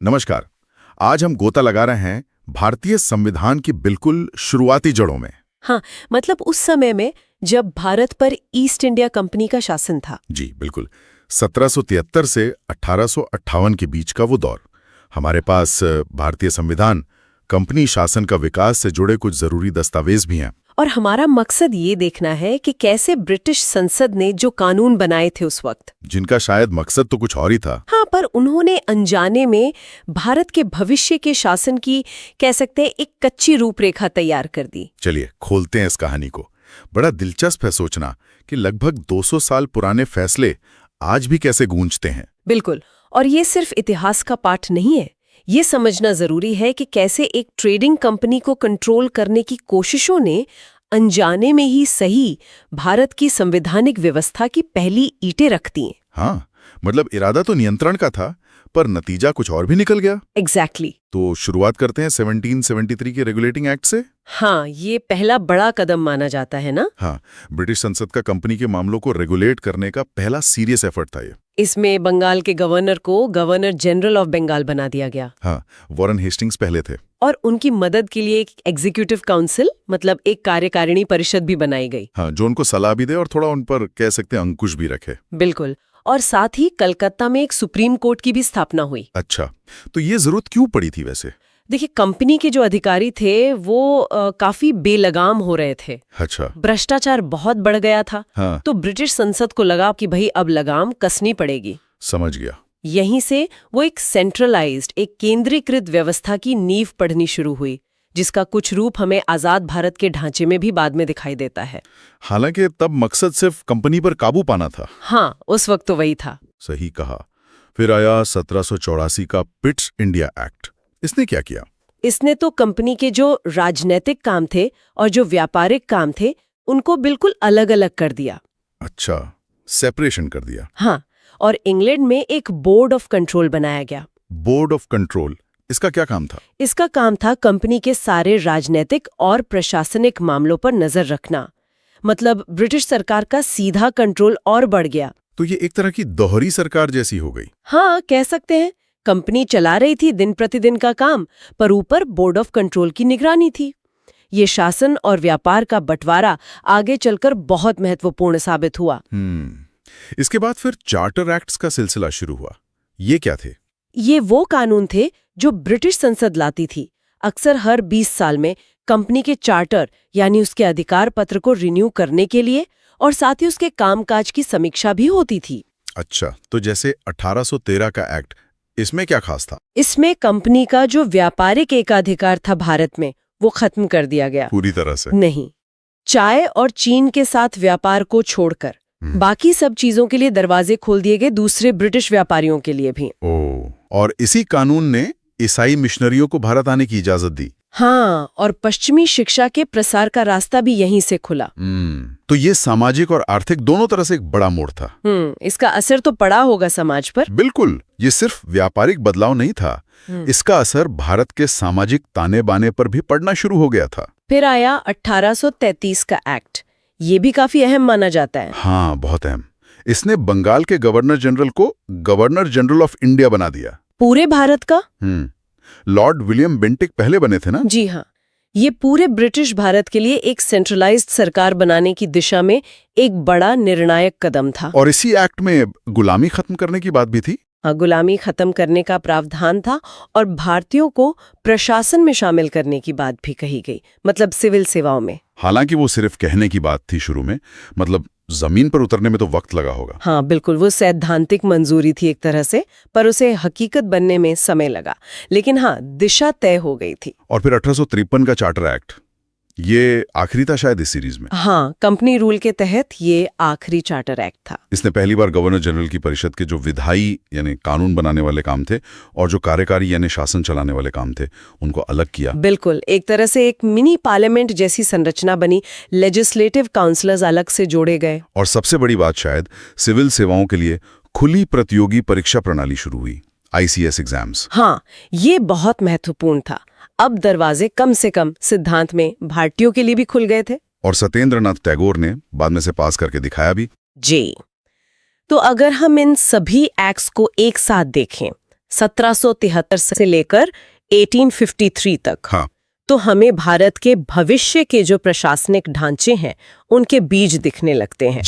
नमस्कार। आज हम गोता लगा रहे हैं भारतीय संविधान की बिल्कुल शुरुआती जड़ों में। हाँ, मतलब उस समय में जब भारत पर ईस्ट इंडिया कंपनी का शासन था। जी बिल्कुल, 1773 से 1858 के बीच का वो दौर। हमारे पास भारतीय संविधान, कंपनी शासन का विकास से जुड़े कुछ जरूरी दस्तावेज भी हैं। और हमारा मकसद ये देखना है कि कैसे ब्रिटिश संसद ने जो कानून बनाए थे उस वक्त, जिनका शायद मकसद तो कुछ और ही था। हाँ, पर उन्होंने अनजाने में भारत के भविष्य के शासन की, कह सकते हैं, एक कच्ची रूपरेखा तैयार कर दी। चलिए खोलते हैं इस कहानी को। बड़ा दिलचस्प है सोचना कि लगभग 200 साल पुराने फैसले आज भी कैसे गूंजते हैं। बिल्कुल, और ये सिर्फ इतिहास का पाठ नहीं है। ये समझना जरूरी है कि कैसे एक ट्रेडिंग कंपनी को कंट्रोल करने की कोशिशों ने अनजाने में ही सही भारत की संवैधानिक व्यवस्था की पहली ईंटें रख दी। हाँ, मतलब इरादा तो नियंत्रण का था, पर नतीजा कुछ और भी निकल गया। एग्जैक्टली। तो शुरुआत करते हैं 1773 के रेगुलेटिंग एक्ट से। हाँ, ये पहला बड़ा कदम माना जाता है ना। हाँ, ब्रिटिश संसद का कंपनी के मामलों को रेगुलेट करने का पहला सीरियस एफर्ट था ये। इसमें बंगाल के गवर्नर को गवर्नर जनरल ऑफ बंगाल बना दिया गया। हाँ, वॉरेन हेस्टिंग्स पहले थे। और उनकी मदद के लिए एक एग्जीक्यूटिव काउंसिल, मतलब एक कार्यकारिणी परिषद भी बनाई गई। हाँ, जो उनको सलाह भी दे और थोड़ा उन पर कह सकते हैं अंकुश भी रखे। बिल्कुल। और साथ ही कलकत्ता में एक सुप्रीम कोर्ट की भी स्थापना हुई। अच्छा, तो ये जरूरत क्यों पड़ी थी वैसे? देखिए, कंपनी के जो अधिकारी थे वो काफी बेलगाम हो रहे थे। अच्छा। भ्रष्टाचार बहुत बढ़ गया था। हाँ। तो ब्रिटिश संसद को लगा कि भाई अब लगाम कसनी पड़ेगी। समझ गया। यहीं से वो एक सेंट्रलाइज्ड, एक केंद्रीकृत व्यवस्था की नींव पड़नी शुरू हुई, जिसका कुछ रूप हमें आजाद भारत के ढांचे में भी बाद में दिखाई देता है। हालांकि तब मकसद सिर्फ कंपनी पर काबू पाना था। हाँ, उस वक्त तो वही था। सही कहा। फिर आया 1784 का पिट्स इंडिया एक्ट। इसने क्या किया? इसने तो कंपनी के जो राजनीतिक काम थे और जो व्यापारिक काम थे उनको बिल्कुल अलग अलग कर दिया। अच्छा, सेपरेशन कर दिया। हाँ, और इंग्लैंड में एक बोर्ड ऑफ कंट्रोल बनाया गया। बोर्ड ऑफ कंट्रोल, इसका क्या काम था? इसका काम था कंपनी के सारे राजनीतिक और प्रशासनिक मामलों पर नजर रखना। मतलब ब्रिटिश सरकार का सीधा कंट्रोल और बढ़ गया। तो ये एक तरह की दोहरी सरकार जैसी हो गई। हाँ, कह सकते हैं। कंपनी चला रही थी दिन प्रतिदिन का काम, पर ऊपर बोर्ड ऑफ कंट्रोल की निगरानी थी। ये शासन और व्यापार का बंटवारा आगे चलकर बहुत महत्वपूर्ण साबित हुआ। इसके बाद फिर चार्टर एक्ट्स का सिलसिला शुरू हुआ। ये क्या थे? ये वो कानून थे जो ब्रिटिश संसद लाती थी। अक्सर हर 20 साल में कंपनी के चार्टर यानी उसके अधिकार पत्र को रिन्यू करने के लिए, और साथ ही उसके कामकाज की समीक्षा भी होती थी। अच्छा, तो जैसे 1813 का एक्ट, इसमें क्या खास था? इसमें कंपनी का जो व्यापारिक एकाधिकार था भारत में, वो खत्म कर दिया गया। पूरी तरह से नहीं, चाय और चीन के साथ व्यापार को छोड़कर बाकी सब चीजों के लिए दरवाजे खोल दिए गए दूसरे ब्रिटिश व्यापारियों के लिए भी। और इसी कानून ने ईसाई मिशनरियों को भारत आने की इजाजत दी। हाँ, और पश्चिमी शिक्षा के प्रसार का रास्ता भी यहीं से खुला। तो ये सामाजिक और आर्थिक दोनों तरह से एक बड़ा मोड़ था। इसका असर तो पड़ा होगा समाज पर। बिल्कुल, ये सिर्फ व्यापारिक बदलाव नहीं था, इसका असर भारत के सामाजिक ताने बाने पर भी पड़ना शुरू हो गया था। फिर आया 1833 का एक्ट। ये भी काफी अहम माना जाता है। हाँ, बहुत अहम। इसने बंगाल के गवर्नर जनरल को गवर्नर जनरल ऑफ इंडिया बना दिया। पूरे भारत का? लॉर्ड विलियम बेंटिक पहले बने थे ना? जी हाँ। ये पूरे ब्रिटिश भारत के लिए एक सेंट्रलाइज्ड सरकार बनाने की दिशा में एक बड़ा निर्णायक कदम था। और इसी एक्ट में गुलामी खत्म करने की बात भी थी। हाँ, गुलामी खत्म करने का प्रावधान था और भारतीयों को प्रशासन में शामिल करने की बात भी कही गई, मतलब सिविल सेवाओं में। हालांकि वो सिर्फ कहने की बात थी शुरू में, मतलब जमीन पर उतरने में तो वक्त लगा होगा। हाँ बिल्कुल, वो सैद्धांतिक मंजूरी थी एक तरह से, पर उसे हकीकत बनने में समय लगा। लेकिन हाँ, दिशा तय हो गई थी। और फिर 1853 का चार्टर एक्ट, ये आखिरी था शायद इस सीरीज में। हाँ, कंपनी रूल के तहत ये आखिरी चार्टर एक्ट था। इसने पहली बार गवर्नर जनरल की परिषद के जो विधायी यानी कानून बनाने वाले काम थे और जो कार्यकारी यानी शासन चलाने वाले काम थे, उनको अलग किया। बिल्कुल, एक तरह से एक मिनी पार्लियामेंट जैसी संरचना बनी। लेजिस्लेटिव काउंसिलर्स अलग से जोड़े गए। और सबसे बड़ी बात शायद, सिविल सेवाओं के लिए खुली प्रतियोगी परीक्षा प्रणाली शुरू हुई, ICS एग्जाम्स। हाँ, ये बहुत महत्वपूर्ण था। अब दरवाजे कम से कम सिद्धांत में भारतीयों के लिए भी खुल गए थे। और सत्येंद्रनाथ टैगोर ने बाद में से पास करके दिखाया भी। जी। तो अगर हम इन सभी एक्ट्स को एक साथ देखें, 1773 से लेकर 1853 तक। हाँ, तो हमें भारत के भविष्य के जो प्रशासनिक ढांचे हैं उनके बीज दिखने लगते हैं।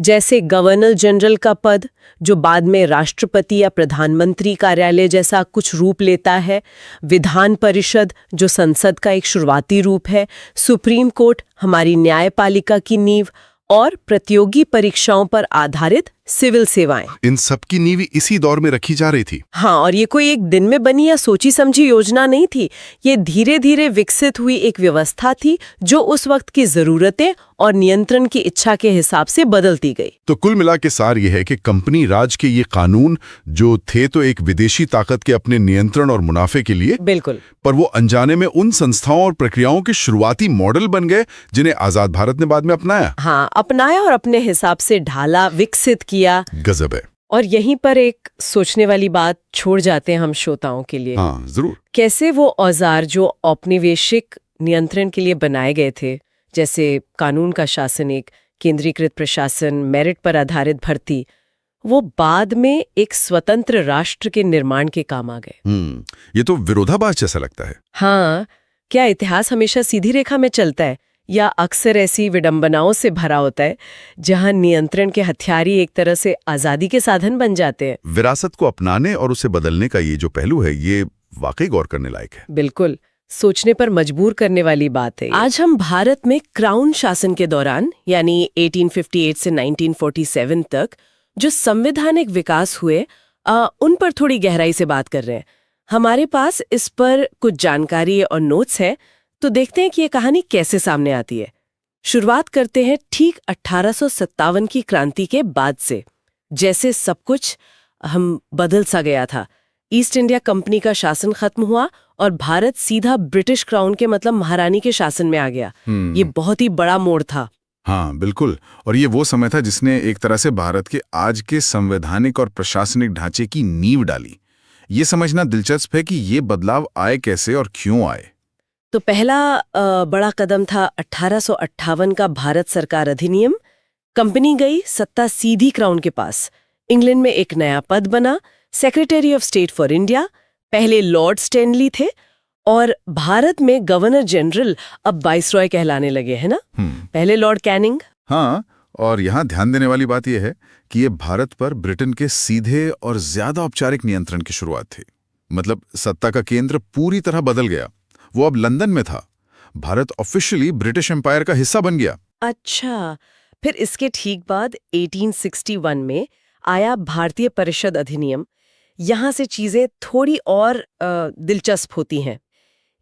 जैसे गवर्नर जनरल का पद, जो बाद में राष्ट्रपति या प्रधानमंत्री कार्यालय जैसा कुछ रूप लेता है, विधान परिषद जो संसद का एक शुरुआती रूप है, सुप्रीम कोर्ट हमारी न्यायपालिका की नींव, और प्रतियोगी परीक्षाओं पर आधारित सिविल सेवाएं। इन सब की नींव इसी दौर में रखी जा रही थी। हाँ, और ये कोई एक दिन में बनी या सोची समझी योजना नहीं थी। ये धीरे धीरे विकसित हुई एक व्यवस्था थी जो उस वक्त की जरूरतें और नियंत्रण की इच्छा के हिसाब से बदलती गई। तो कुल मिला के सार ये है कि कंपनी राज के ये कानून जो थे तो एक विदेशी ताकत के अपने नियंत्रण और मुनाफे के लिए, बिल्कुल, पर वो अनजाने में उन संस्थाओं और प्रक्रियाओं के शुरुआती मॉडल बन गए जिन्हें आजाद भारत ने बाद में अपनाया। हाँ, अपनाया और अपने हिसाब से ढाला, विकसित किया। गजब है। और यहीं पर एक सोचने वाली बात छोड़ जाते हैं हम श्रोताओं के लिए। हाँ, जरूर। कैसे वो औजार जो औपनिवेशिक नियंत्रण के लिए बनाए गए थे, जैसे कानून का शासन, एक केंद्रीकृत प्रशासन, मेरिट पर आधारित भर्ती, वो बाद में एक स्वतंत्र राष्ट्र के निर्माण के काम आ गए। ये तो विरोधाभास जैसा लगता है। हाँ, क्या इतिहास हमेशा सीधी रेखा में चलता है या अक्सर ऐसी विडंबनाओं से भरा होता है जहां नियंत्रण के हथियार ही एक तरह से आजादी के साधन बन जाते हैं? विरासत को अपनाने और उसे बदलने का ये जो पहलू है, ये वाकई गौर करने लायक है। बिल्कुल, सोचने पर मजबूर करने वाली बात है। आज हम भारत में क्राउन शासन के दौरान, यानी 1858 से 1947 तक जो संवैधानिक विकास हुए, उन पर थोड़ी गहराई से बात कर रहे हैं। हमारे पास इस पर कुछ जानकारी और नोट्स है, तो देखते हैं कि ये कहानी कैसे सामने आती है। शुरुआत करते हैं ठीक 1857 की क्रांति के बाद से। जैसे सब कुछ हम बदल सा गया था। ईस्ट इंडिया कंपनी का शासन खत्म हुआ और भारत सीधा ब्रिटिश क्राउन के मतलब महारानी के शासन में आ गया। ये बहुत ही बड़ा मोड़ था। हाँ, बिल्कुल। और ये वो समय था जिसने एक तरह से भारत के आज के संवैधानिक और प्रशासनिक ढांचे की नींव डाली। ये समझना दिलचस्प है कि ये बदलाव आए कैसे और क्यों आए। तो पहला बड़ा कदम था 1858 का भारत सरकार अधिनियम। कंपनी गई सत्ता सीधी क्राउन के पास। इंग्लैंड में एक नया पद बना, secretary of state for India. पहले लॉर्ड स्टैनली थे और भारत में गवर्नर जनरल अब वाइसरॉय कहलाने लगे, है ना? पहले लॉर्ड कैनिंग। हाँ, और यहाँ ध्यान देने वाली बात यह है कि ये भारत पर ब्रिटेन के सीधे और ज्यादा औपचारिक नियंत्रण की शुरुआत थी। मतलब सत्ता का केंद्र पूरी तरह बदल गया। वो अब लंदन में था। भारत ऑफिशियली ब्रिटिश एम्पायर का हिस्सा बन गया। अच्छा, फिर इसके ठीक बाद 1861 में आया भारतीय परिषद अधिनियम। यहाँ से चीजें थोड़ी और दिलचस्प होती हैं।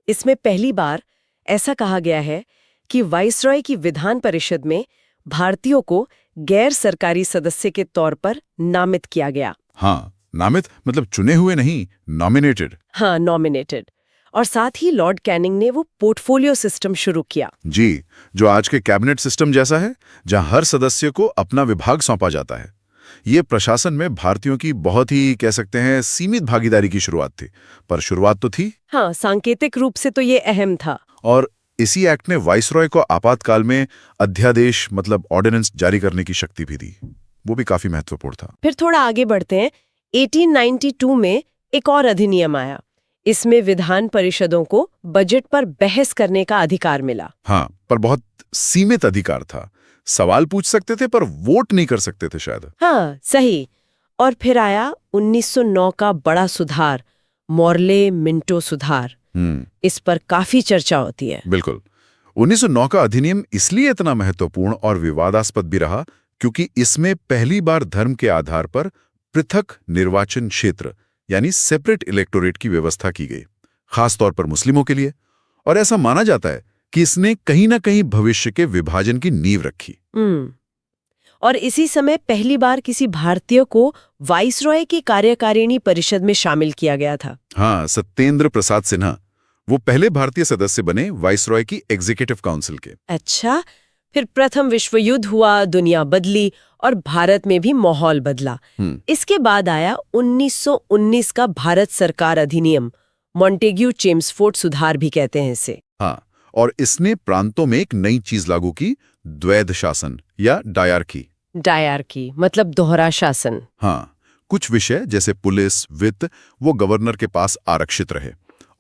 इसमें पहली बार ऐसा कहा गया है कि वाइसरॉय की विधान परिषद में भारतीयों को गैर सरकारी सदस्य के तौर पर नामित किया गया। हाँ, नामित मतलब चुने हुए नहीं, नॉमिनेटेड। हाँ, नॉमिनेटेड। और साथ ही लॉर्ड कैनिंग ने वो पोर्टफोलियो सिस्टम शुरू किया। जी, जो आज के कैबिनेट सिस्टम जैसा है, जहां हर सदस्य को अपना विभाग सौंपा जाता है। ये प्रशासन में भारतीयों की बहुत ही कह सकते हैं सीमित भागीदारी की शुरुआत थी, पर शुरुआत तो थी। हाँ, सांकेतिक रूप से तो ये अहम था। और इसी एक्ट ने वाइसरॉय को आपातकाल में अध्यादेश मतलब ऑर्डिनेंस जारी करने की शक्ति भी दी। वो भी काफी महत्वपूर्ण था। फिर थोड़ा आगे बढ़ते हैं। 1892 में एक और अधिनियम आया। इसमें विधान परिषदों को बजट पर बहस करने का अधिकार मिला। हाँ, पर बहुत सीमित अधिकार था। सवाल पूछ सकते थे पर वोट नहीं कर सकते थे शायद। हाँ, सही। और फिर आया 1909 का बड़ा सुधार, मॉर्ले मिंटो सुधार। इस पर काफी चर्चा होती है। बिल्कुल। 1909 का अधिनियम इसलिए इतना महत्वपूर्ण और विवादास्पद भी रहा क्योंकि इसमें पहली बार धर्म के आधार पर पृथक निर्वाचन क्षेत्र यानी सेपरेट इलेक्टोरेट की व्यवस्था की गई, खासतौर पर मुस्लिमों के लिए। और ऐसा माना जाता है कि इसने कहीं ना कहीं भविष्य के विभाजन की नींव रखी। और इसी समय पहली बार किसी भारतीय को वाइसरॉय की कार्यकारिणी परिषद में शामिल किया गया था। हाँ, सत्येंद्र प्रसाद सिन्हा वो पहले भारतीय सदस्य बने वाइसरॉय की एग्जीक्यूटिव काउंसिल के। अच्छा, फिर प्रथम विश्व युद्ध हुआ, दुनिया बदली और भारत में भी माहौल बदला। इसके बाद आया 1919 का भारत सरकार अधिनियम, मॉन्टेग्यू चेम्सफोर्ड सुधार भी कहते हैं इसे। हाँ, और इसने प्रांतों में एक नई चीज लागू की, द्वैध शासन या डायरकी। डायरकी मतलब दोहरा शासन। हाँ, कुछ विषय जैसे पुलिस, वित्त वो गवर्नर के पास आरक्षित रहे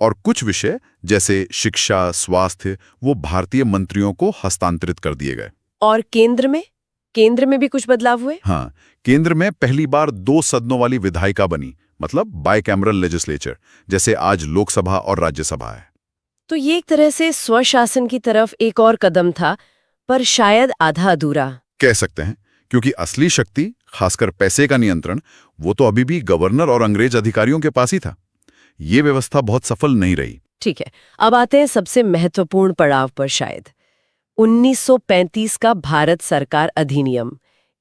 और कुछ विषय जैसे शिक्षा, स्वास्थ्य वो भारतीय मंत्रियों को हस्तांतरित कर दिए गए। और केंद्र में भी कुछ बदलाव हुए? हाँ, केंद्र में पहली बार 2 सदनों वाली विधायिका बनी, मतलब बाइकैमरल लेजिस्लेचर, जैसे आज लोकसभा और राज्यसभा है। तो ये एक तरह से स्वशासन की तरफ एक और कदम था, पर शायद आधा अधूरा कह सकते हैं, क्योंकि असली शक्ति, खासकर पैसे का नियंत्रण, वो तो अभी भी गवर्नर और अंग्रेज अधिकारियों के पास ही था। ये व्यवस्था बहुत सफल नहीं रही। ठीक है, अब आते हैं सबसे महत्वपूर्ण पड़ाव पर। शायद 1935 का भारत सरकार अधिनियम,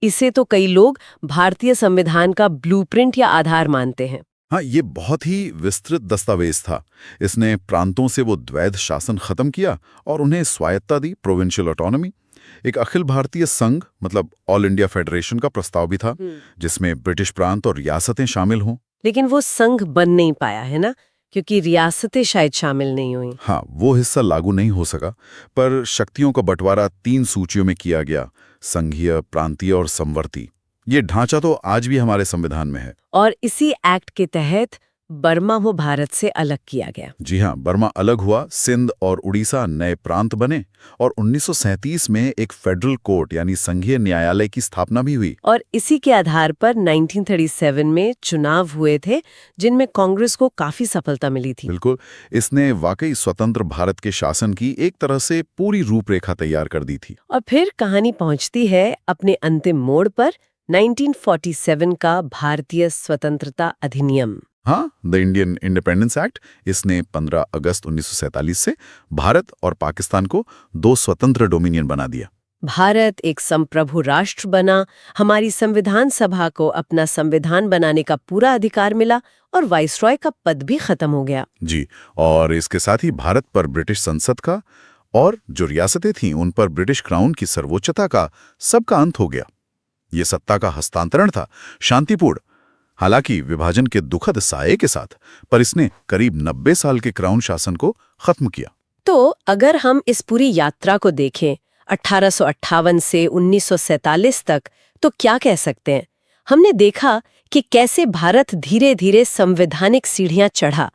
इसे तो कई लोग भारतीय संविधान का ब्लूप्रिंट या आधार मानते हैं। हाँ, ये बहुत ही विस्तृत दस्तावेज था। इसने प्रांतों से वो द्वैध शासन खत्म किया और उन्हें स्वायत्ता दी, प्रोविंशियल ऑटोनॉमी। एक अखिल भारतीय संघ, मतलब ऑल इंडिया फेडरेशन का प्रस्ताव भी था, जिसमें ब्रिटिश प्रांत और रियासतें शामिल हों। लेकिन वो संघ बन नहीं पाया, है ना, क्योंकि रियासतें शायद शामिल नहीं हुई। हाँ, वो हिस्सा लागू नहीं हो सका, पर शक्तियों का बंटवारा 3 सूचियों में किया गया, संघीय, प्रांतीय और संवर्ती। ये ढांचा तो आज भी हमारे संविधान में है। और इसी एक्ट के तहत बर्मा वो भारत से अलग किया गया। जी हाँ, बर्मा अलग हुआ, सिंध और उड़ीसा नए प्रांत बने और 1937 में एक फेडरल कोर्ट यानी संघीय न्यायालय की स्थापना भी हुई। और इसी के आधार पर 1937 में चुनाव हुए थे, जिनमें कांग्रेस को काफी सफलता मिली थी। बिल्कुल, इसने वाकई स्वतंत्र भारत के शासन की एक तरह से पूरी रूपरेखा तैयार कर दी थी। और फिर कहानी पहुंचती है अपने अंतिम मोड़ पर, 1947 का भारतीय स्वतंत्रता अधिनियम। हाँ, द इंडियन इंडिपेंडेंस एक्ट। इसने 15 अगस्त 1947 से भारत और पाकिस्तान को 2 स्वतंत्र डोमिनियन बना दिया। भारत एक संप्रभु राष्ट्र बना, हमारी संविधान सभा को अपना संविधान बनाने का पूरा अधिकार मिला और वाइसरॉय का पद भी खत्म हो गया। जी, और इसके साथ ही भारत पर ब्रिटिश संसद का और जो रियासतें थीं उन पर ब्रिटिश क्राउन की सर्वोच्चता का सबका अंत हो गया। ये सत्ता का हस्तांतरण था, शांतिपूर्ण, हालांकि विभाजन के दुखद साये के साथ, पर इसने करीब 90 साल के क्राउन शासन को खत्म किया। तो अगर हम इस पूरी यात्रा को देखें 1858 से 1947 तक, तो क्या कह सकते हैं? हमने देखा कि कैसे भारत धीरे धीरे संवैधानिक सीढ़ियां चढ़ा।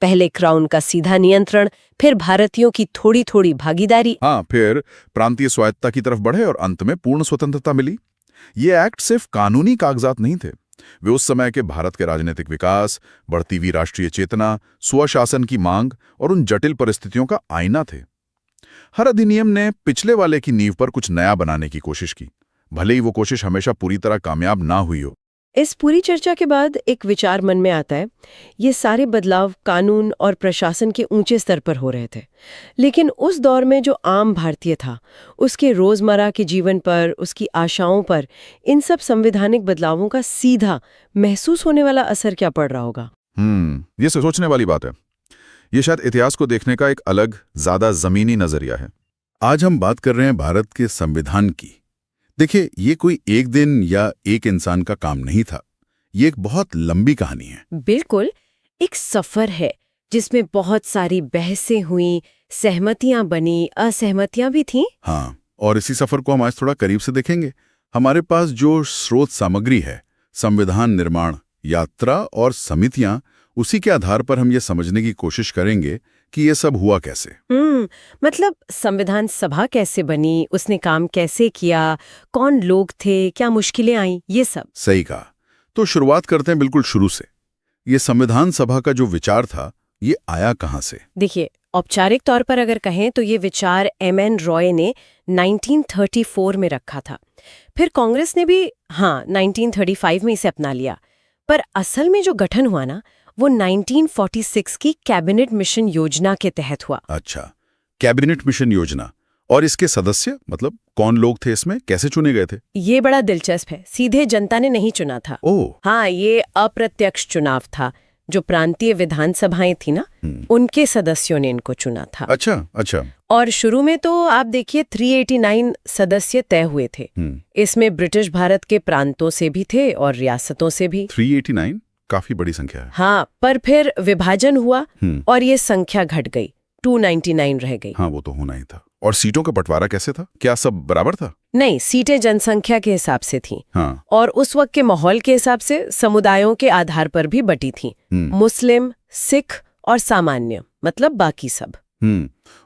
पहले क्राउन का सीधा नियंत्रण, फिर भारतीयों की थोड़ी थोड़ी भागीदारी। हाँ, फिर प्रांतीय स्वायत्तता की तरफ बढ़े और अंत में पूर्ण स्वतंत्रता मिली। ये एक्ट सिर्फ कानूनी कागजात नहीं थे, वे उस समय के भारत के राजनीतिक विकास, बढ़ती हुई राष्ट्रीय चेतना, स्वशासन की मांग और उन जटिल परिस्थितियों का आईना थे। हर अधिनियम ने पिछले वाले की नींव पर कुछ नया बनाने की कोशिश की, भले ही वो कोशिश हमेशा पूरी तरह कामयाब ना हुई हो। इस पूरी चर्चा के बाद एक विचार मन में आता है, ये सारे बदलाव कानून और प्रशासन के ऊंचे स्तर पर हो रहे थे, लेकिन उस दौर में जो आम भारतीय था, उसके रोजमर्रा के जीवन पर, उसकी आशाओं पर इन सब संवैधानिक बदलावों का सीधा महसूस होने वाला असर क्या पड़ रहा होगा? ये सोचने वाली बात है। ये शायद इतिहास को देखने का एक अलग, ज्यादा जमीनी नजरिया है। आज हम बात कर रहे हैं भारत के संविधान की। देखिए, ये कोई एक दिन या एक इंसान का काम नहीं था, ये एक बहुत लंबी कहानी है। बिल्कुल, एक सफर है जिसमें बहुत सारी बहसें हुई, सहमतियां बनी, असहमतियां भी थीं। हाँ, और इसी सफर को हम आज थोड़ा करीब से देखेंगे। हमारे पास जो स्रोत सामग्री है, संविधान निर्माण, यात्रा और समितियां, उसी के आधार पर हम ये समझने की कोशिश करेंगे कि ये सब हुआ कैसे। मतलब संविधान सभा कैसे बनी, उसने काम कैसे किया, कौन लोग थे, क्या मुश्किलें आईं, ये सब। सही कहा। तो शुरुआत करते हैं बिल्कुल शुरू से। ये संविधान सभा का जो विचार था, ये आया कहाँ से? देखिए, औपचारिक तौर पर अगर कहें तो ये विचार M.N. रॉय ने 1934 में रखा था। फिर कांग्रेस ने भी 1935 में इसे अपना लिया। पर असल में जो गठन हुआ ना, वो 1946 की कैबिनेट मिशन योजना के तहत हुआ। अच्छा, कैबिनेट मिशन योजना। और इसके सदस्य, मतलब कौन लोग थे इसमें, कैसे चुने गए थे? ये बड़ा दिलचस्प है। सीधे जनता ने नहीं चुना था। ओह। हाँ, ये अप्रत्यक्ष चुनाव था। जो प्रांतीय विधानसभाएं थी ना, उनके सदस्यों ने इनको चुना था। अच्छा। और शुरू में तो आप देखिए 389 सदस्य तय हुए थे। इसमें ब्रिटिश भारत के प्रांतों से भी थे और रियासतों से भी। 389 काफी बड़ी संख्या है। हाँ, पर फिर विभाजन हुआ और ये संख्या घट गई, 299 रह गई। हाँ, वो तो होना ही था। और सीटों का बंटवारा कैसे था? क्या सब बराबर था? नहीं, सीटें जनसंख्या के हिसाब से थीं। हाँ। और उस वक्त के माहौल के हिसाब से समुदायों के आधार पर भी बटी थीं। मुस्लिम, सिख और सामान्य, मतलब बाकी सब।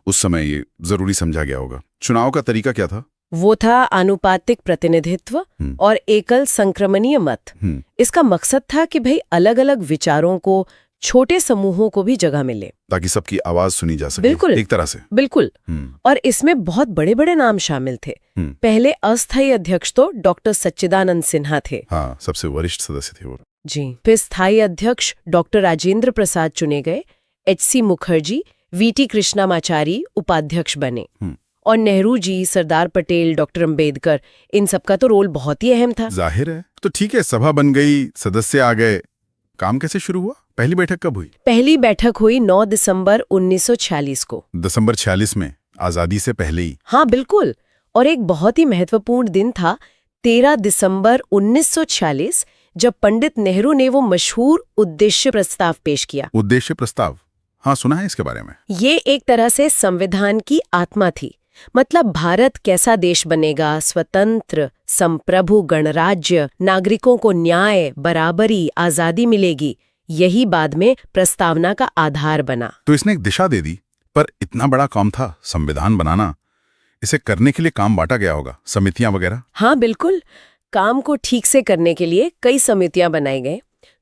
उस समय ये जरूरी समझा गया होगा। चुनाव का तरीका क्या था? वो था आनुपातिक प्रतिनिधित्व और एकल संक्रमणीय मत। इसका मकसद था कि भाई अलग अलग विचारों को, छोटे समूहों को भी जगह मिले, ताकि सबकी आवाज सुनी जा सके। बिल्कुल, एक तरह से। बिल्कुल। और इसमें बहुत बड़े बड़े नाम शामिल थे। पहले अस्थायी अध्यक्ष तो डॉक्टर सच्चिदानंद सिन्हा थे। हाँ, सबसे वरिष्ठ सदस्य थे वो। जी। फिर स्थायी अध्यक्ष डॉक्टर राजेंद्र प्रसाद चुने गए। एच.सी. मुखर्जी, वी.टी. कृष्णामाचारी उपाध्यक्ष बने। और नेहरू जी, सरदार पटेल, डॉक्टर अंबेडकर, इन सबका तो रोल बहुत ही अहम था। जाहिर है। तो ठीक है, सभा बन गई, सदस्य आ गए, काम कैसे शुरू हुआ? पहली बैठक कब हुई? पहली बैठक हुई 9 दिसंबर 1946 को। दिसंबर 46 में, आजादी से पहले ही। हाँ, बिल्कुल। और एक बहुत ही महत्वपूर्ण दिन था 13 दिसंबर 1946, जब पंडित नेहरू ने वो मशहूर उद्देश्य प्रस्ताव पेश किया। उद्देश्य प्रस्ताव? हाँ, सुना है इसके बारे में। ये एक तरह से संविधान की आत्मा थी। मतलब भारत कैसा देश बनेगा, स्वतंत्र, संप्रभु गणराज्य, नागरिकों को न्याय, बराबरी, आजादी मिलेगी, यही बाद में प्रस्तावना का आधार बना। तो इसने एक दिशा दे दी, पर इतना बड़ा काम था संविधान बनाना, इसे करने के लिए काम बांटा गया होगा, समितियां वगैरह? हाँ, बिल्कुल। काम को ठीक से करने के लिए कई समितियां बनाई गई।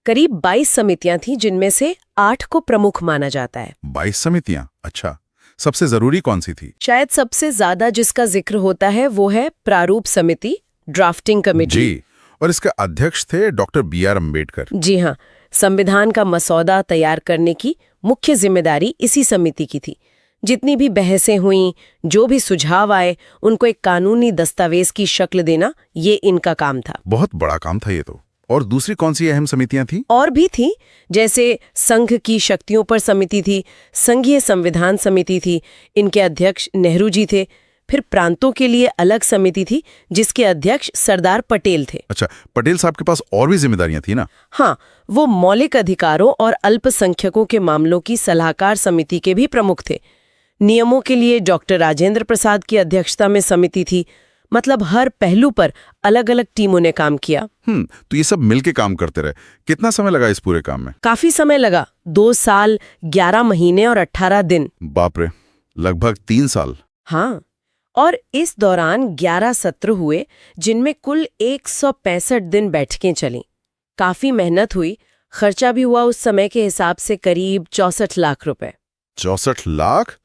करीब 22 समितियां थीं, जिनमें से 8 को प्रमुख माना जाता है। 22 समितियां? अच्छा। सबसे जरूरी कौन सी थी? शायद सबसे ज्यादा जिसका जिक्र होता है वो है प्रारूप समिति, ड्राफ्टिंग कमेटी। जी। और इसके अध्यक्ष थे डॉक्टर B.R. अम्बेडकर। जी हाँ। संविधान का मसौदा तैयार करने की मुख्य जिम्मेदारी इसी समिति की थी। जितनी भी बहसें हुईं, जो भी सुझाव आए, उनको एक कानूनी दस्तावेज की शक्ल देना, ये इनका काम था। बहुत बड़ा काम था ये तो। और दूसरी कौन सी अहम समितियां थी? और भी थी, जैसे संघ की शक्तियों पर समिति थी, संघीय संविधान समिति थी, इनके अध्यक्ष नेहरू जी थे। फिर प्रांतों के लिए अलग समिति थी, जिसके अध्यक्ष सरदार पटेल थे। अच्छा, पटेल साहब के पास और भी जिम्मेदारियां थी ना? हाँ, वो मौलिक अधिकारों और अल्पसंख्यकों के मामलों की सलाहकार समिति के भी प्रमुख थे। नियमों के लिए डॉक्टर राजेंद्र प्रसाद की अध्यक्षता में समिति थी। मतलब हर पहलू पर अलग अलग टीमों ने काम किया। तो ये सब मिलके काम करते रहे। कितना समय लगा इस पूरे काम में? काफी समय लगा, 2 साल 11 महीने और 18 दिन। बाप रे, लगभग 3 साल। हाँ, और इस दौरान 11 सत्र हुए, जिनमें कुल 165 दिन बैठकें चलीं। काफी मेहनत हुई, खर्चा भी हुआ उस समय के हिसाब से करीब 64 लाख रुपए। 64 लाख?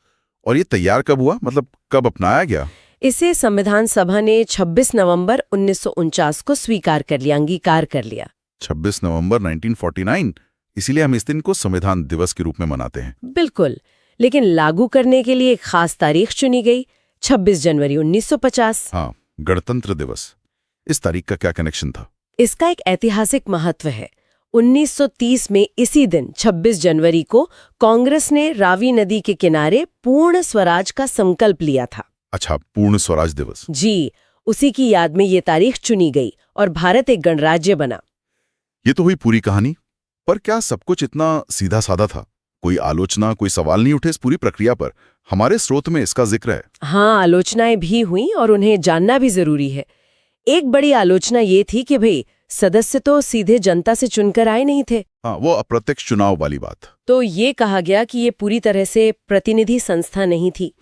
और ये तैयार कब हुआ, मतलब कब अपनाया गया? इसे संविधान सभा ने 26 नवंबर 1949 को स्वीकार कर लिया, अंगीकार कर लिया। 26 नवंबर 1949, इसीलिए हम इस दिन को संविधान दिवस के रूप में मनाते हैं। बिल्कुल, लेकिन लागू करने के लिए एक खास तारीख चुनी गई, 26 जनवरी 1950। हाँ, गणतंत्र दिवस। इस तारीख का क्या कनेक्शन था? इसका एक ऐतिहासिक महत्व है। 1930 में इसी दिन 26 जनवरी को कांग्रेस ने रावी नदी के किनारे पूर्ण स्वराज का संकल्प लिया था। अच्छा, पूर्ण स्वराज दिवस। जी, उसी की याद में ये तारीख चुनी गई और भारत एक गणराज्य बना। ये तो हुई पूरी कहानी, पर क्या सब कुछ इतना सीधा साधा था? कोई आलोचना, कोई सवाल नहीं उठे इस पूरी प्रक्रिया पर? हमारे स्रोत में इसका जिक्र है। हाँ, आलोचनाएं भी हुई और उन्हें जानना भी जरूरी है। एक बड़ी आलोचना ये थी कि भाई सदस्य तो सीधे जनता से चुनकर आए नहीं थे। हाँ, वो अप्रत्यक्ष चुनाव वाली बात। तो ये कहा गया कि ये पूरी तरह से प्रतिनिधि संस्था नहीं थी।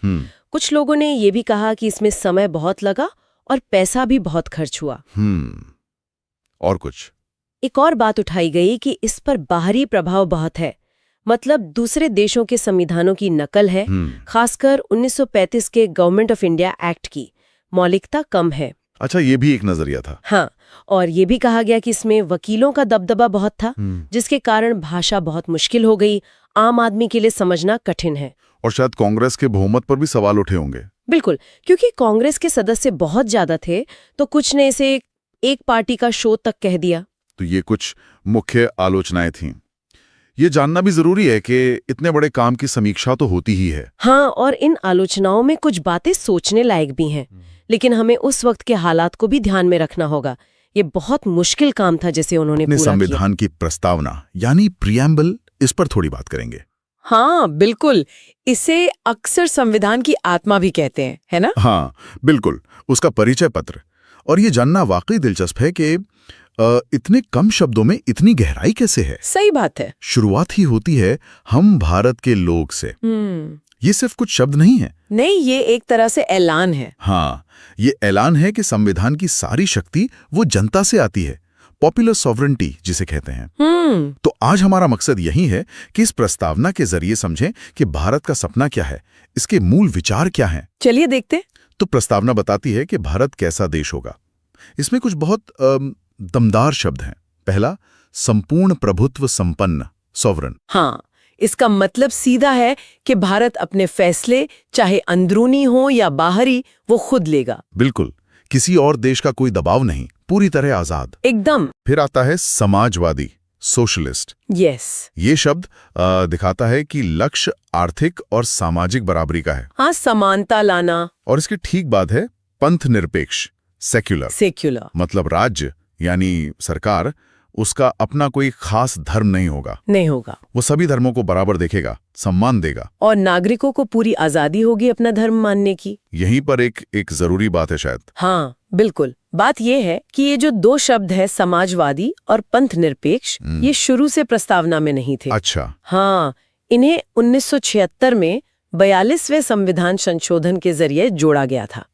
कुछ लोगों ने ये भी कहा कि इसमें समय बहुत लगा और पैसा भी बहुत खर्च हुआ। और कुछ? एक और बात उठाई गई कि इस पर बाहरी प्रभाव बहुत है। मतलब दूसरे देशों के संविधानों की नकल है, खासकर 1935 के गवर्नमेंट ऑफ इंडिया एक्ट की मौलिकता कम है। अच्छा, ये भी एक नजरिया था। हाँ, और ये भी कहा गया कि इसमें वकीलों का दबदबा बहुत था, जिसके कारण भाषा बहुत मुश्किल हो गई, आम आदमी के लिए समझना कठिन है। और शायद कांग्रेस के बहुमत पर भी सवाल उठे होंगे। बिल्कुल, क्योंकि कांग्रेस के सदस्य बहुत ज्यादा थे, तो कुछ ने इसे एक पार्टी का शो तक कह दिया। तो ये कुछ मुख्य आलोचनाएं थीं। ये जानना भी जरूरी है कि इतने बड़े काम की समीक्षा तो होती ही है। हाँ, और इन आलोचनाओं में कुछ बातें सोचने लायक भी हैं, लेकिन हमें उस वक्त के हालात को भी ध्यान में रखना होगा। ये बहुत मुश्किल काम था जिसे उन्होंने पूरा किया। संविधान की प्रस्तावना यानी प्रियम्बल, इस पर थोड़ी बात करेंगे। हाँ बिल्कुल, इसे अक्सर संविधान की आत्मा भी कहते हैं, है ना? हाँ बिल्कुल, उसका परिचय पत्र। और ये जानना वाकई दिलचस्प है कि इतने कम शब्दों में इतनी गहराई कैसे है। सही बात है। शुरुआत ही होती है हम भारत के लोग से। ये सिर्फ कुछ शब्द नहीं है। नहीं, ये एक तरह से ऐलान है। हाँ, ये ऐलान है कि संविधान की सारी शक्ति वो जनता से आती है, पॉपुलर सॉवरेंटी जिसे कहते हैं। तो आज हमारा मकसद यही है कि इस प्रस्तावना के जरिए समझें कि भारत का सपना क्या है, इसके मूल विचार क्या हैं। चलिए देखते हैं। तो प्रस्तावना बताती है कि भारत कैसा देश होगा। इसमें कुछ बहुत दमदार शब्द हैं। पहला, संपूर्ण प्रभुत्व संपन्न, सॉवरन। हाँ, इसका मतलब सीधा है कि भारत अपने फैसले चाहे अंदरूनी हो या बाहरी वो खुद लेगा। बिल्कुल, किसी और देश का कोई दबाव नहीं, पूरी तरह आजाद। एकदम। फिर आता है समाजवादी, सोशलिस्ट। यस। ये शब्द दिखाता है कि लक्ष्य आर्थिक और सामाजिक बराबरी का है। हाँ, समानता लाना। और इसके ठीक बाद है पंथ निरपेक्ष, सेक्युलर। सेक्युलर मतलब राज्य यानी सरकार, उसका अपना कोई खास धर्म नहीं होगा। नहीं होगा। वो सभी धर्मों को बराबर देखेगा, सम्मान देगा। और नागरिकों को पूरी आजादी होगी अपना धर्म मानने की। यहीं पर एक जरूरी बात है शायद। हाँ बिल्कुल, बात यह है कि ये जो दो शब्द है समाजवादी और पंथ निरपेक्ष, ये शुरू से प्रस्तावना में नहीं थे। अच्छा। हाँ, इन्हें 1976 में 42वें संविधान संशोधन के जरिए जोड़ा गया था।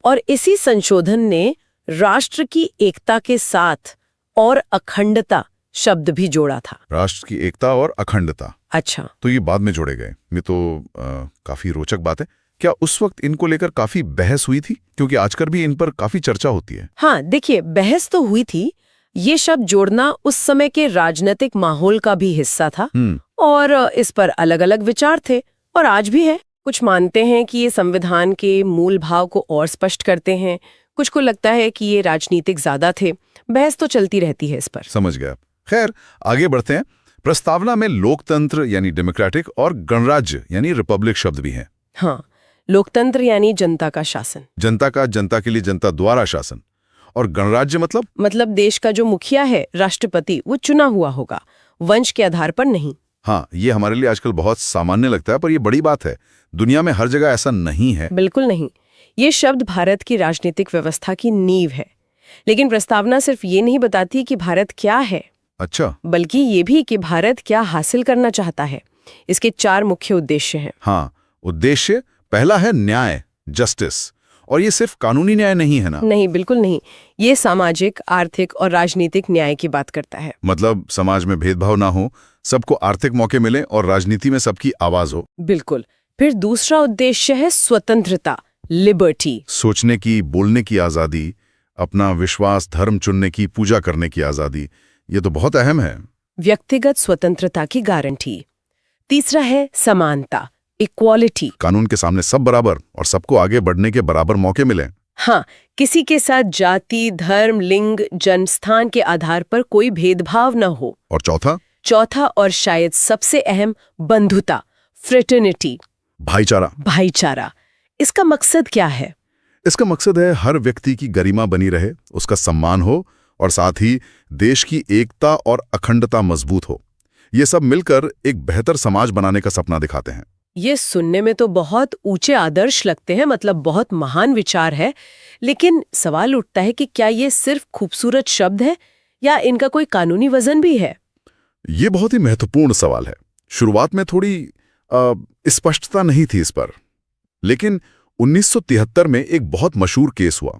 और इसी संशोधन ने राष्ट्र की एकता के साथ और अखंडता शब्द भी जोड़ा था। राष्ट्र की एकता और अखंडता। अच्छा। तो ये बाद में जोड़े गए। ये तो काफी रोचक बात है। क्या उस वक्त इनको लेकर काफी बहस हुई थी? क्योंकि आजकल भी इन पर काफी चर्चा होती है। हाँ देखिए, बहस तो हुई थी। ये शब्द जोड़ना उस समय के राजनीतिक माहौल का भी हिस्सा था और इस पर अलग अलग विचार थे और आज भी है। कुछ मानते हैं कि ये संविधान के मूल भाव को और स्पष्ट करते हैं, कुछ को लगता है कि ये राजनीतिक ज्यादा थे। बहस तो चलती रहती है इस पर। समझ गया। खैर, आगे बढ़ते हैं। प्रस्तावना में लोकतंत्र यानी डेमोक्रेटिक और गणराज्य यानी रिपब्लिक शब्द भी हैं। हाँ, लोकतंत्र यानी जनता का शासन। जनता का, जनता के लिए, जनता द्वारा शासन। और गणराज्य मतलब देश का जो मुखिया है, राष्ट्रपति, वो चुना हुआ होगा, वंश के आधार पर नहीं। हाँ, ये हमारे लिए आजकल बहुत सामान्य लगता है, पर ये बड़ी बात है। दुनिया में हर जगह ऐसा नहीं है। बिल्कुल नहीं। ये शब्द भारत की राजनीतिक व्यवस्था की नींव है। लेकिन प्रस्तावना सिर्फ ये नहीं बताती कि भारत क्या है। अच्छा। बल्कि ये भी कि भारत क्या हासिल करना चाहता है। इसके 4 मुख्य उद्देश्य हैं। हाँ, उद्देश्य पहला है न्याय, जस्टिस। और ये सिर्फ कानूनी न्याय नहीं है ना? नहीं, बिल्कुल नहीं। ये सामाजिक, आर्थिक और राजनीतिक न्याय की बात करता है। मतलब समाज में भेदभाव ना हो, सबको आर्थिक मौके मिले और राजनीति में सबकी आवाज हो। बिल्कुल। फिर दूसरा उद्देश्य है स्वतंत्रता, लिबर्टी। सोचने की, बोलने की आजादी, अपना विश्वास, धर्म चुनने की, पूजा करने की आजादी। ये तो बहुत अहम है। व्यक्तिगत स्वतंत्रता की गारंटी। तीसरा है समानता, इक्वालिटी। कानून के सामने सब बराबर और सबको आगे बढ़ने के बराबर मौके मिले। हाँ, किसी के साथ जाति, धर्म, लिंग, जन्मस्थान के आधार पर कोई भेदभाव न हो। और चौथा और शायद सबसे अहम, बंधुता, फ्रेटर्निटी, भाईचारा। इसका मकसद क्या है? इसका मकसद है हर व्यक्ति की गरिमा बनी रहे, उसका सम्मान हो और साथ ही देश की एकता और अखंडता मजबूत हो। ये सब मिलकर एक बेहतर समाज बनाने का सपना दिखाते हैं। ये सुनने में तो बहुत ऊंचे आदर्श लगते हैं, मतलब बहुत महान विचार है। लेकिन सवाल उठता है कि क्या ये सिर्फ खूबसूरत शब्द है या इनका कोई कानूनी वजन भी है? ये बहुत ही महत्वपूर्ण सवाल है। शुरुआत में थोड़ी स्पष्टता नहीं थी इस पर, लेकिन 1973 में एक बहुत मशहूर केस हुआ,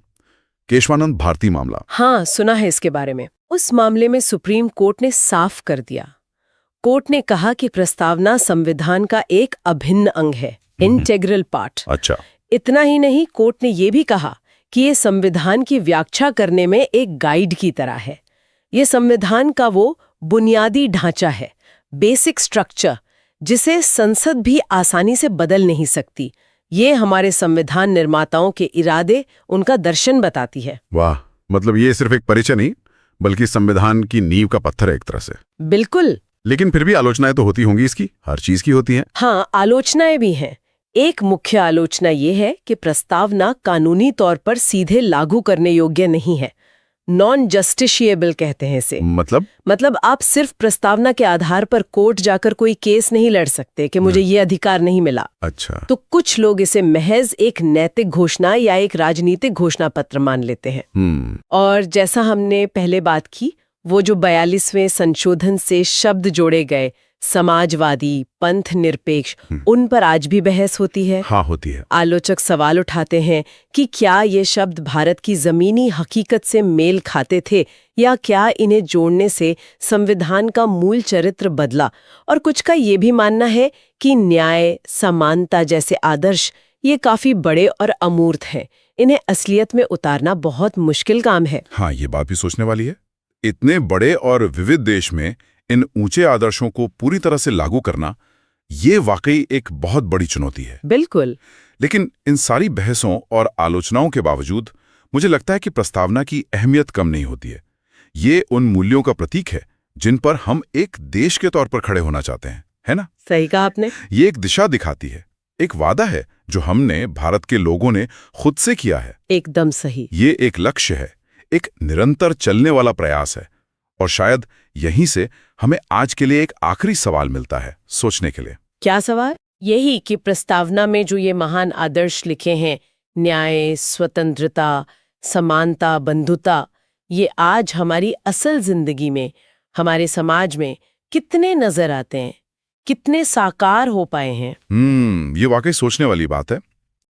केशवानंद भारती मामला। हाँ, सुना है इसके बारे में। उस मामले में सुप्रीम कोर्ट ने साफ कर दिया। कोर्ट ने कहा कि प्रस्तावना संविधान का एक अभिन्न अंग है, इंटेग्रल पार्ट। अच्छा। इतना ही नहीं, कोर्ट ने यह भी कहा कि ये संविधान की व्याख्या करने में एक गाइड की तरह है। ये संविधान का वो बुनियादी ढांचा है, बेसिक स्ट्रक्चर, जिसे संसद भी आसानी से बदल नहीं सकती। ये हमारे संविधान निर्माताओं के इरादे, उनका दर्शन बताती है। वाह, मतलब ये सिर्फ एक परिचय नहीं बल्कि संविधान की नींव का पत्थर है एक तरह से। बिल्कुल। लेकिन फिर भी आलोचनाएं तो होती होंगी इसकी, हर चीज की होती हैं। हाँ, आलोचनाएं भी हैं। एक मुख्य आलोचना ये है कि प्रस्तावना कानूनी तौर पर सीधे लागू करने योग्य नहीं है। नॉन जस्टिशिएबल कहते हैं इसे। मतलब आप सिर्फ प्रस्तावना के आधार पर कोर्ट जाकर कोई केस नहीं लड़ सकते कि मुझे ये अधिकार नहीं मिला। अच्छा, तो कुछ लोग इसे महज एक नैतिक घोषणा या एक राजनीतिक घोषणा पत्र मान लेते हैं। और जैसा हमने पहले बात की, वो जो 42वें संशोधन से शब्द जोड़े गए, समाजवादी, पंथ निरपेक्ष, उन पर आज भी बहस होती है। हाँ, होती है। आलोचक सवाल उठाते हैं कि क्या ये शब्द भारत की जमीनी हकीकत से मेल खाते थे या क्या इन्हें जोड़ने से संविधान का मूल चरित्र बदला। और कुछ का ये भी मानना है कि न्याय, समानता जैसे आदर्श ये काफी बड़े और अमूर्त हैं, इन्हें असलियत में उतारना बहुत मुश्किल काम है। हाँ, ये बात भी सोचने वाली है। इतने बड़े और विविध देश में इन ऊंचे आदर्शों को पूरी तरह से लागू करना, ये वाकई एक बहुत बड़ी चुनौती है। बिल्कुल। लेकिन इन सारी बहसों और आलोचनाओं के बावजूद मुझे लगता है कि प्रस्तावना की अहमियत कम नहीं होती है। ये उन मूल्यों का प्रतीक है जिन पर हम एक देश के तौर पर खड़े होना चाहते हैं, है ना? सही कहा आपने। ये एक दिशा दिखाती है, एक वादा है जो हमने, भारत के लोगों ने खुद से किया है। एकदम सही। ये एक लक्ष्य है, एक निरंतर चलने वाला प्रयास है। और शायद यहीं से हमें आज के लिए एक आखिरी सवाल मिलता है सोचने के लिए। क्या सवाल? यही कि प्रस्तावना में जो ये महान आदर्श लिखे हैं, न्याय, स्वतंत्रता, समानता, बंधुता, ये आज हमारी असल जिंदगी में, हमारे समाज में कितने नजर आते हैं, कितने साकार हो पाए हैं। ये वाकई सोचने वाली बात है।